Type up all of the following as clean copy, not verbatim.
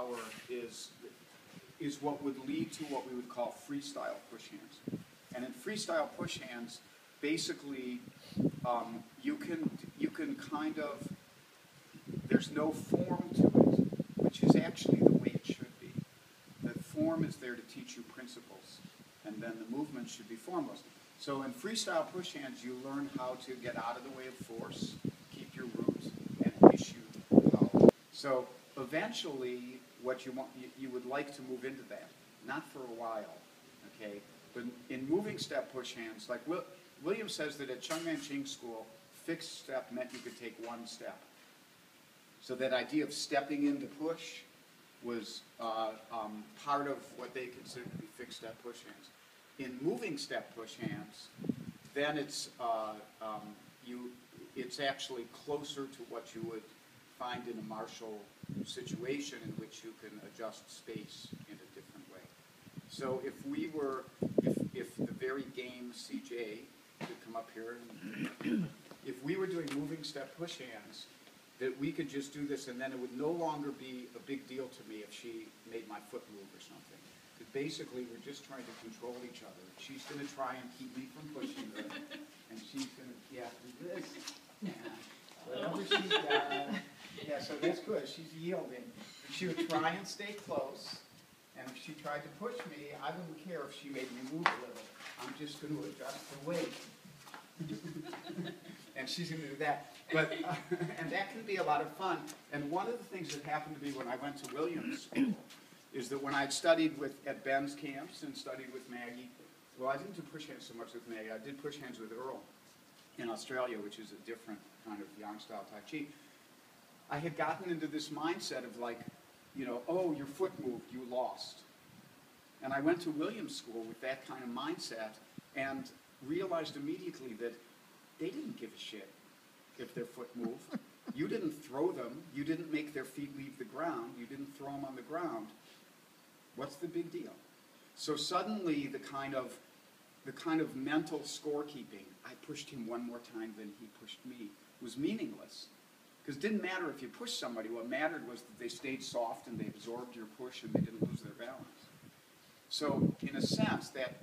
hour is what would lead to what we would call freestyle push hands. And in freestyle push hands, basically, you can kind of, there's no form to it, which is actually the way it should be. The form is there to teach you principles, and then the movement should be formless. So in freestyle push hands, you learn how to get out of the way of force, keep your root, and issue power. So eventually, what you want, you would like to move into that, not for a while, okay? But in moving step push hands, like William says that at Chung Manching School, fixed step meant you could take one step. So that idea of stepping into push was part of what they considered to be fixed step push hands. In moving step push hands, then it's actually closer to what you would find in a martial situation in which you can adjust space in a different way. So if the very game CJ could come up here, and if we were doing moving step push hands, that we could just do this and then it would no longer be a big deal to me if she made my foot move or something. Because basically we're just trying to control each other. She's going to try and keep me from pushing her, and she's going to, do this. Whatever she's done. Yeah, so that's good. She's yielding. She would try and stay close, and if she tried to push me, I wouldn't care if she made me move a little. I'm just going to adjust the weight. And she's going to do that. But, and that can be a lot of fun. And one of the things that happened to me when I went to Williams School is that when I'd studied at Ben's camps and studied with Maggie, well, I didn't do push hands so much with Maggie. I did push hands with Earl in Australia, which is a different kind of yang style Tai Chi. I had gotten into this mindset of like, oh, your foot moved, you lost. And I went to Williams School with that kind of mindset and realized immediately that they didn't give a shit if their foot moved. You didn't throw them. You didn't make their feet leave the ground. You didn't throw them on the ground. What's the big deal? So suddenly the kind of mental scorekeeping, I pushed him one more time than he pushed me, was meaningless. Because it didn't matter if you pushed somebody. What mattered was that they stayed soft and they absorbed your push and they didn't lose their balance. So in a sense, that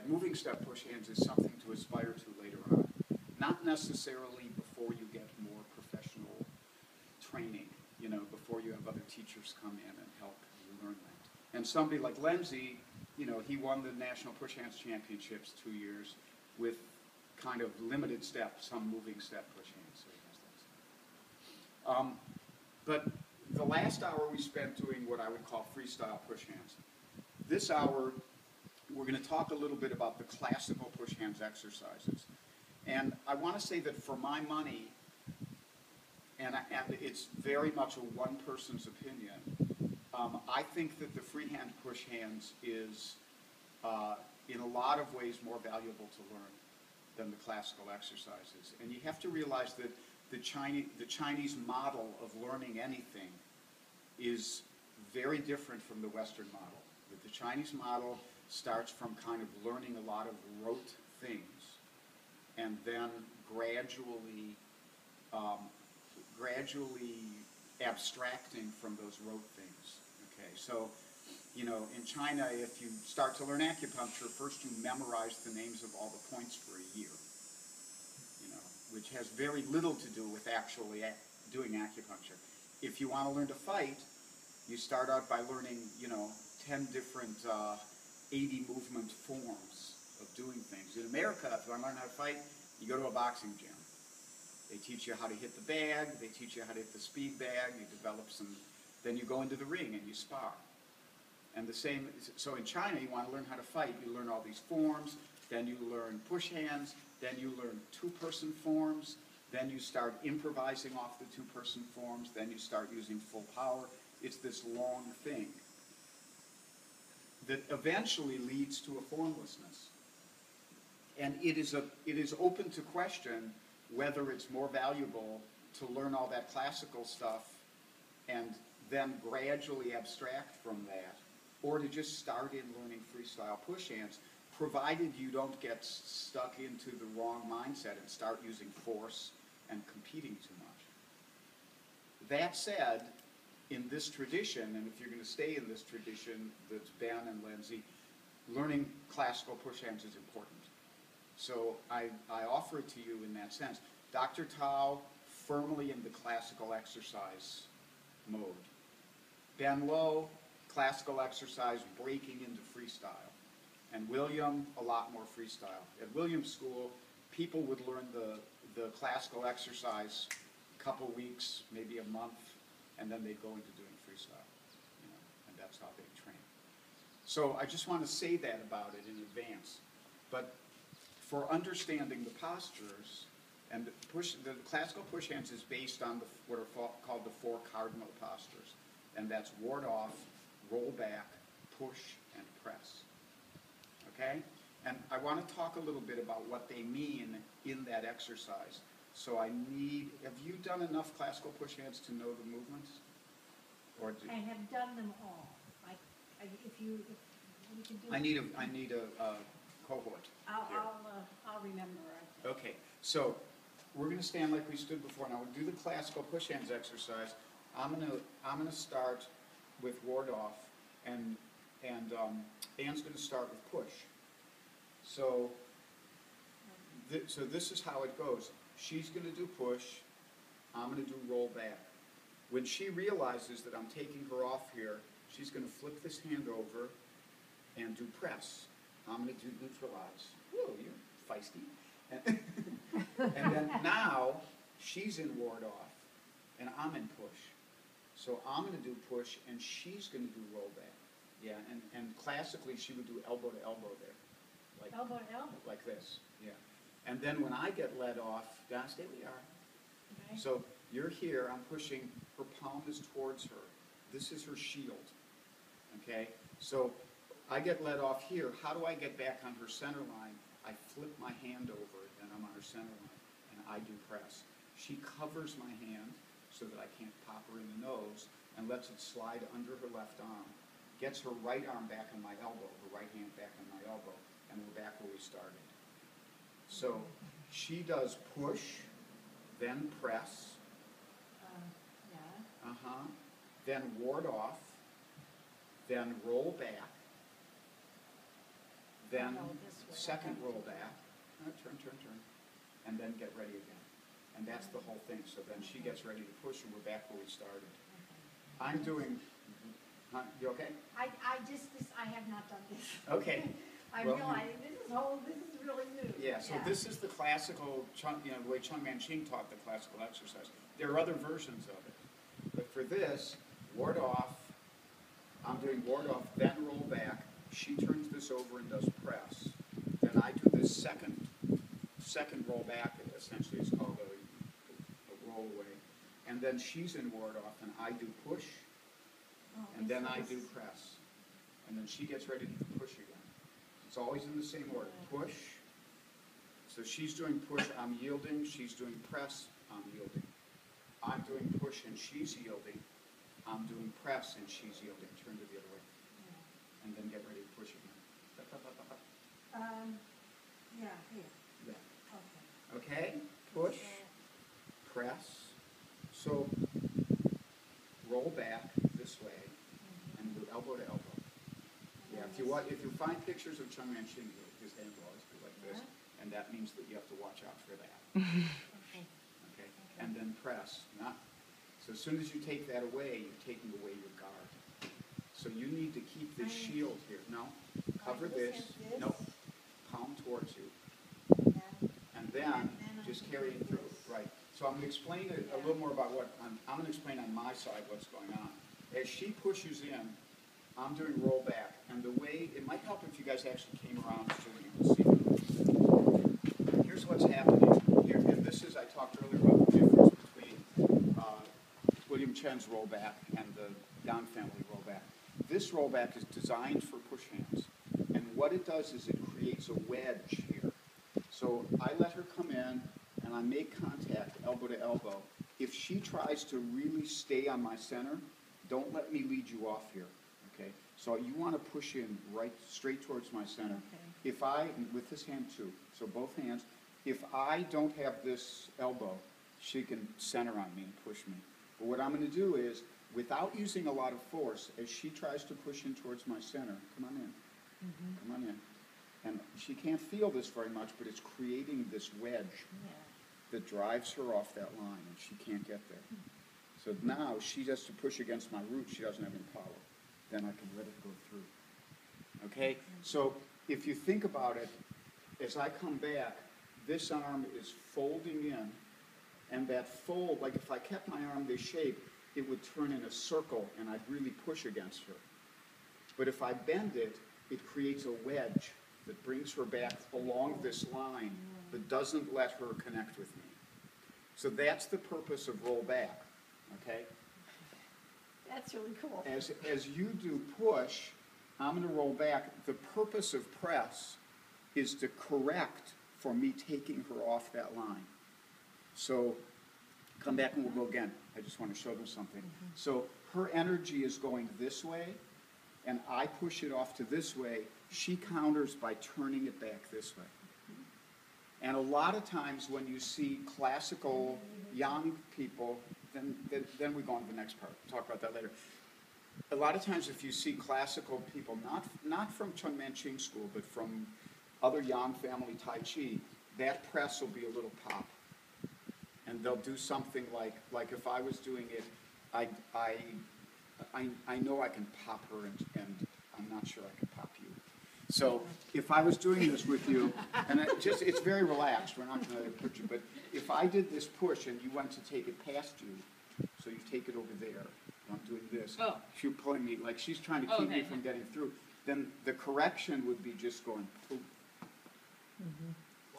moving step push hands is something to aspire to later on. Not necessarily before you get more professional training, before you have other teachers come in and help you learn that. And somebody like Lenzi, he won the National Push Hands Championships 2 years with kind of limited steps, some moving step push hands. So he has that. But the last hour we spent doing what I would call freestyle push hands. This hour, we're going to talk a little bit about the classical push hands exercises. And I want to say that for my money, and it's very much a one person's opinion, I think that the freehand push hands is, in a lot of ways, more valuable to learn than the classical exercises. And you have to realize that the Chinese model of learning anything is very different from the Western model. That the Chinese model starts from kind of learning a lot of rote things and then gradually abstracting from those rote things. Okay, so in China, if you start to learn acupuncture, first you memorize the names of all the points for a year, which has very little to do with actually doing acupuncture. If you want to learn to fight, you start out by learning, 10 different 80 movement forms of doing things. In America, if you want to learn how to fight, you go to a boxing gym. They teach you how to hit the bag, they teach you how to hit the speed bag, you develop some, then you go into the ring and you spar. And the same, so in China, you want to learn how to fight, you learn all these forms, then you learn push hands, then you learn two-person forms, then you start improvising off the two-person forms, then you start using full power. It's this long thing that eventually leads to a formlessness. And it is open to question whether it's more valuable to learn all that classical stuff and then gradually abstract from that, or to just start in learning freestyle push hands, provided you don't get stuck into the wrong mindset and start using force and competing too much. That said, in this tradition, and if you're going to stay in this tradition, that's Ben and Lindsay, learning classical push hands is important. So I offer it to you in that sense. Dr. Tao, firmly in the classical exercise mode. Ben Lowe, classical exercise, breaking into freestyle. And William, a lot more freestyle. At William's school, people would learn the classical exercise a couple weeks, maybe a month, and then they'd go into doing freestyle. You know, and that's how they train. So I just want to say that about it in advance. But for understanding the postures, and the classical push hands is based on what are called the 4 cardinal postures. And that's ward off, roll back, push, and press. Okay? And I want to talk a little bit about what they mean in that exercise. So have you done enough classical push hands to know the movements? I have done them all. If you can do. I need a cohort. I'll remember. Okay, so we're going to stand like we stood before. Now we'll do the classical push hands exercise. I'm gonna start with ward off, and Anne's going to start with push. So this is how it goes. She's going to do push. I'm going to do roll back. When she realizes that I'm taking her off here, she's going to flip this hand over and do press. I'm going to do neutralize. Whoa, you're feisty. And then now she's in ward off, and I'm in push. So I'm going to do push, and she's going to do roll back. Yeah, and classically she would do elbow to elbow there. Like, elbow to elbow. Like this, yeah. And then when I get led off, down, stay where you are. Okay. So you're here, I'm pushing, her palm is towards her. This is her shield, okay? So I get led off here. How do I get back on her center line? I flip my hand over, and I'm on her center line, and I do press. She covers my hand so that I can't pop her in the nose, and lets it slide under her left arm. Gets her right arm back on my elbow, her right hand back on my elbow, and we're back where we started. So she does push, then press, Yeah. then ward off, then roll back, then No, this way. second roll back, turn, and then get ready again. And that's the whole thing. So then she gets ready to push, and we're back where we started. Okay. I'm doing, you okay? I have not done this. Okay. I Well, realize this is really new. Yeah, so this is the classical, the way Chung Man-Ching taught the classical exercise. There are other versions of it. But for this, ward off, I'm doing ward off, then roll back. She turns this over and does press. Then I do this second roll back, essentially it's called a roll away. And then she's in ward off, and I do push, and then I do press. And then she gets ready to do push again. It's always in the same order. Push. So she's doing push, I'm yielding. She's doing press, I'm yielding. I'm doing push and she's yielding. I'm doing press and she's yielding. Turn to the other way. And then get ready to push again. Yeah, here. Yeah. Okay. Okay? Push, press. So roll back this way and do elbow to elbow. Yeah, if you find pictures of Chung Man-Ching, his hand will always be like this, and that means that you have to watch out for that. Okay. Okay? And then press. So as soon as you take that away, you're taking away your guard. So you need to keep this shield here. No, cover this. Nope. Palm towards you. And then just carry it through. Right. So I'm going to explain a little more about what I'm going to explain on my side what's going on. As she pushes in, I'm doing roll back, and the way, it might help if you guys actually came around so you can see. Here's what's happening here, and this is, I talked earlier about the difference between William Chen's rollback and the Down family rollback. This rollback is designed for push hands, and what it does is it creates a wedge here. So I let her come in, and I make contact elbow to elbow. If she tries to really stay on my center, don't let me lead you off here. Okay, so you want to push in right straight towards my center. Okay. If with this hand too, so both hands, if I don't have this elbow, she can center on me and push me. But what I'm going to do is, without using a lot of force, as she tries to push in towards my center, come on in, come on in. And she can't feel this very much, but it's creating this wedge that drives her off that line, and she can't get there. So now she has to push against my root. She doesn't have any power. Then I can let it go through. Okay? So if you think about it, as I come back, this arm is folding in, and that fold, like if I kept my arm this shape, it would turn in a circle, and I'd really push against her. But if I bend it, it creates a wedge that brings her back along this line that doesn't let her connect with me. So that's the purpose of roll back, okay? That's really cool. As you do push, I'm going to roll back. The purpose of press is to correct for me taking her off that line. So come back and we'll go again. I just want to show them something. So her energy is going this way, and I push it off to this way. She counters by turning it back this way. And a lot of times when you see classical young people, then we go on to the next part. We'll talk about that later. A lot of times if you see classical people, not from Chun Manching school, but from other Yang family Tai Chi, that press will be a little pop. And they'll do something like if I was doing it, I know I can pop her, and I'm not sure I can pop you. So if I was doing this with you, and it's very relaxed, we're not going to put you, but if I did this push and you went to take it past you, so you take it over there, I'm doing this, she's pulling me, like she's trying to keep me from getting through, then the correction would be just going poof.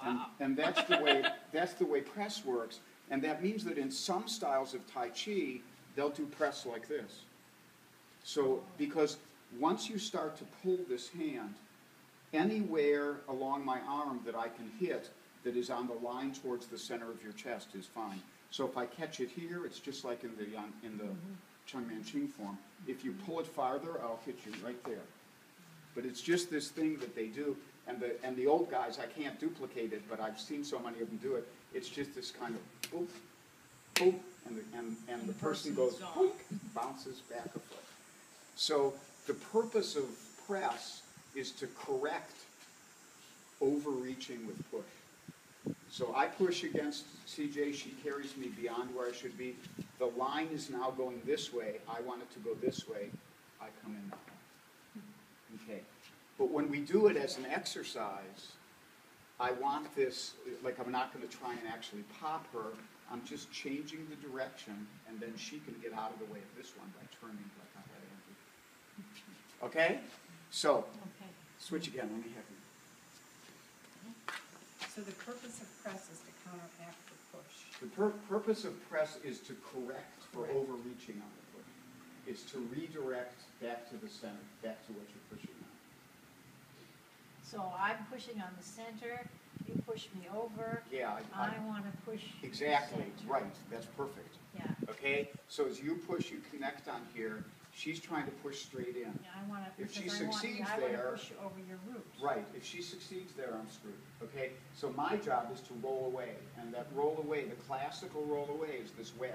Wow. And that's the way press works, and that means that in some styles of Tai Chi, they'll do press like this. So, because once you start to pull this hand, anywhere along my arm that I can hit that is on the line towards the center of your chest is fine. So if I catch it here, it's just like in the Chun Manching form. If you pull it farther, I'll hit you right there. But it's just this thing that they do, and the old guys, I can't duplicate it, but I've seen so many of them do it. It's just this kind of boop, boop, and the person goes boop, bounces back a foot. So the purpose of press is to correct overreaching with push. So I push against CJ, she carries me beyond where I should be. The line is now going this way. I want it to go this way. I come in. Okay. But when we do it as an exercise, I want this, like I'm not going to try and actually pop her. I'm just changing the direction, and then she can get out of the way of this one by turning like I had Andrew. Okay? So, switch again. Let me have you. So the purpose of press is to counteract the push. The purpose of press is to correct for overreaching on the push. It's to redirect back to the center, back to what you're pushing on. So I'm pushing on the center, you push me over. Yeah, I want to push exactly, the center. right, that's perfect. Yeah. Okay, so as you push, you connect on here, she's trying to push straight in. Yeah, I want to, If she because succeeds I want there- to push over your root. Right, if she succeeds there, I'm screwed, okay? So my job is to roll away, and that roll away, the classical roll away is this wedge.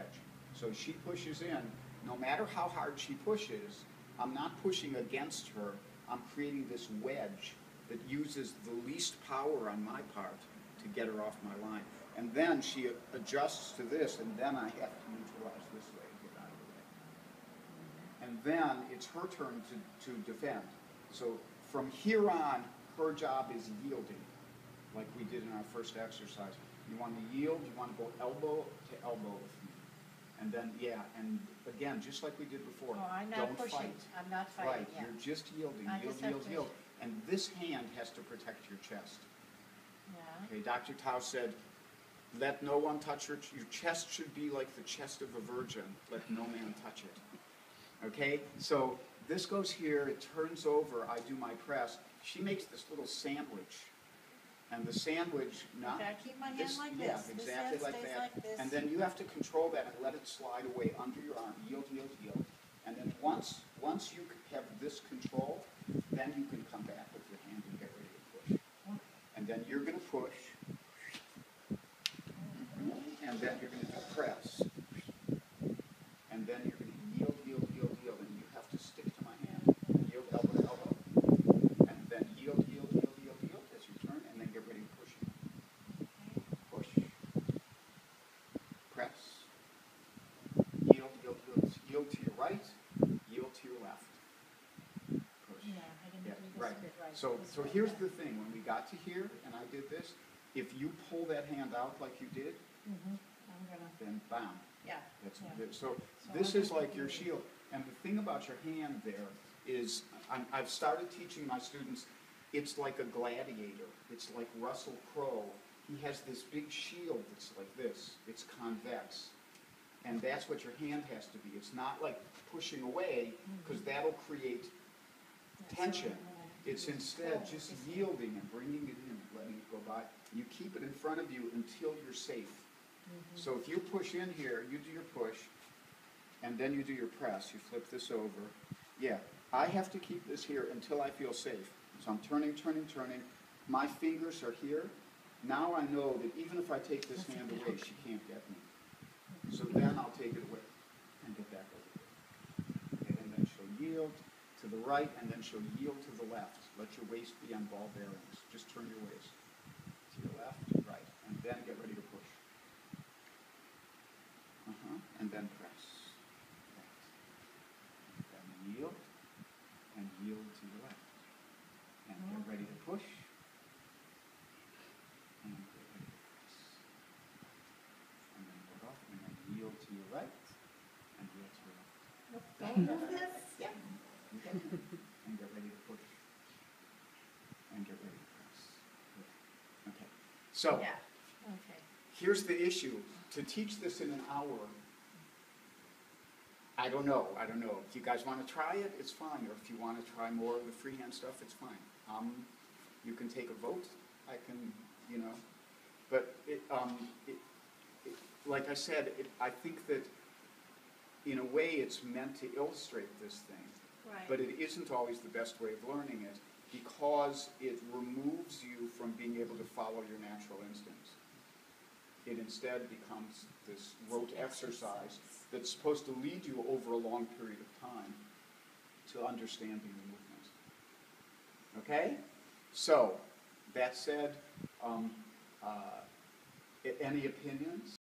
So she pushes in, no matter how hard she pushes, I'm not pushing against her, I'm creating this wedge that uses the least power on my part to get her off my line. And then she adjusts to this, and then I have to neutralize this way and get out of the way. And then it's her turn to defend. So from here on, her job is yielding, like we did in our first exercise. You want to yield, you want to go elbow to elbow with me. And then, yeah, and again, just like we did before, Oh, I'm not don't pushing, fight. I'm not fighting, Right, yeah. you're just yielding, I yield, just have yield, to- yield. And this hand has to protect your chest. Yeah. Okay, Dr. Tao said, let no one touch your chest should be like the chest of a virgin, let no man touch it. Okay, so this goes here, it turns over, I do my press. She makes this little sandwich. And the sandwich, not Okay, I keep my hand this, like yeah, this. This exactly hand like stays that. like this. And then you have to control that and let it slide away under your arm, yield, yield, yield. And then once you have this control, then you can come back with your hand and get ready to push. And then you're going to push, and then you're going to press, and then you're going to yield, yield, right. So here's the thing, when we got to here and I did this, if you pull that hand out like you did, I'm gonna, then bam. yeah. That's, Yeah. so this is like your shield. And the thing about your hand there is, I've started teaching my students, it's like a gladiator. It's like Russell Crowe. He has this big shield that's like this. It's convex. And that's what your hand has to be. It's not like pushing away, because that'll create tension. It's instead just yielding and bringing it in, letting it go by. You keep it in front of you until you're safe. So if you push in here, you do your push, and then you do your press. You flip this over. Yeah, I have to keep this here until I feel safe. So I'm turning, turning, turning. My fingers are here. Now I know that even if I take this hand away, she can't get me. So then I'll take it away and get back over here. Okay, and then she'll yield to the right, and then she'll yield to the left. Let your waist be on ball bearings. Just turn your waist to your left, right, and then get ready to push. And then press. Right. Then yield, and yield to your left. And get ready to push. And get ready to press. And then go off, and then yield to your right, and yield to your left. Yeah. Okay. And get ready to push. And get ready to press. Good. Okay. So, Yeah, okay. here's the issue. To teach this in an hour, I don't know. If you guys want to try it, it's fine. Or if you want to try more of the freehand stuff, it's fine. You can take a vote. I can, But like I said, I think that in a way it's meant to illustrate this thing. Right. But it isn't always the best way of learning it, because it removes you from being able to follow your natural instincts. It instead becomes this rote exercise that's supposed to lead you over a long period of time to understanding the movement. Okay? So, that said, any opinions?